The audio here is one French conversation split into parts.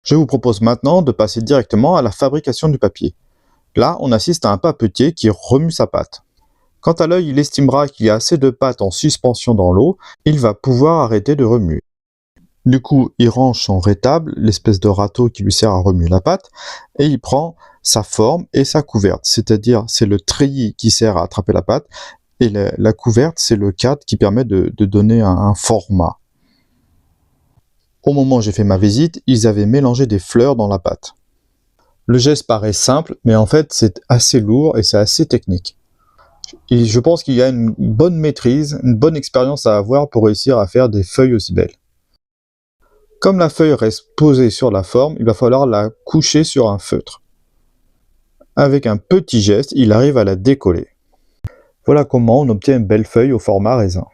Je vous propose maintenant de passer directement à la fabrication du papier. Là, on assiste à un papetier qui remue sa pâte. Quand à l'œil il estimera qu'il y a assez de pâte en suspension dans l'eau, il va pouvoir arrêter de remuer. Du coup, il range son rétable, l'espèce de râteau qui lui sert à remuer la pâte, et il prend sa forme et sa couverte, c'est-à-dire c'est le treillis qui sert à attraper la pâte, et la couverte c'est le cadre qui permet de donner un format. Au moment où j'ai fait ma visite, ils avaient mélangé des fleurs dans la pâte. Le geste paraît simple, mais en fait c'est assez lourd et c'est assez technique. Et je pense qu'il y a une bonne maîtrise, une bonne expérience à avoir pour réussir à faire des feuilles aussi belles. Comme la feuille reste posée sur la forme, il va falloir la coucher sur un feutre. Avec un petit geste, il arrive à la décoller. Voilà comment on obtient une belle feuille au format raisin.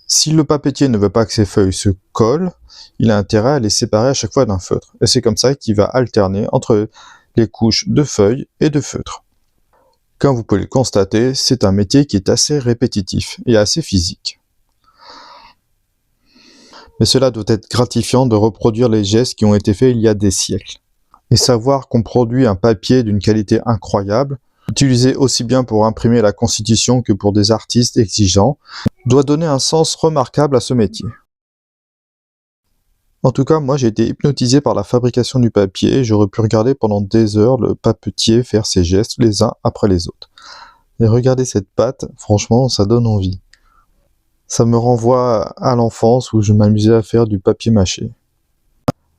Si le papetier ne veut pas que ses feuilles se collent, il a intérêt à les séparer à chaque fois d'un feutre. Et c'est comme ça qu'il va alterner entre les couches de feuilles et de feutres. Comme vous pouvez le constater, c'est un métier qui est assez répétitif et assez physique. Mais cela doit être gratifiant de reproduire les gestes qui ont été faits il y a des siècles. Et savoir qu'on produit un papier d'une qualité incroyable, utilisé aussi bien pour imprimer la Constitution que pour des artistes exigeants, doit donner un sens remarquable à ce métier. En tout cas, moi j'ai été hypnotisé par la fabrication du papier et j'aurais pu regarder pendant des heures le papetier faire ses gestes les uns après les autres. Et regarder cette pâte, franchement, ça donne envie. Ça me renvoie à l'enfance où je m'amusais à faire du papier mâché.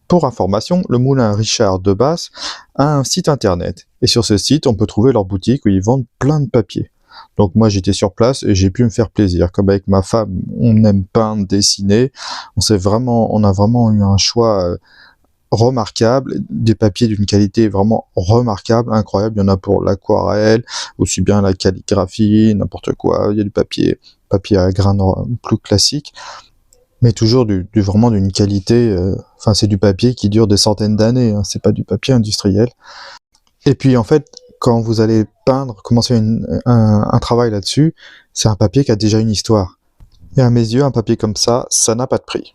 Pour information, le moulin Richard de Basse a un site internet. Et sur ce site, on peut trouver leur boutique où ils vendent plein de papier. Donc moi j'étais sur place et j'ai pu me faire plaisir. Comme avec ma femme, on aime peindre, dessiner. On a vraiment eu un choix remarquable, des papiers d'une qualité vraiment remarquable, incroyable. Il y en a pour l'aquarelle, aussi bien la calligraphie, n'importe quoi. Il y a du papier à grains plus classique, mais toujours vraiment d'une qualité. Enfin, c'est du papier qui dure des centaines d'années. Hein, c'est pas du papier industriel. Et puis en fait, quand vous allez peindre, commencer un travail là-dessus, c'est un papier qui a déjà une histoire. Et à mes yeux, un papier comme ça n'a pas de prix.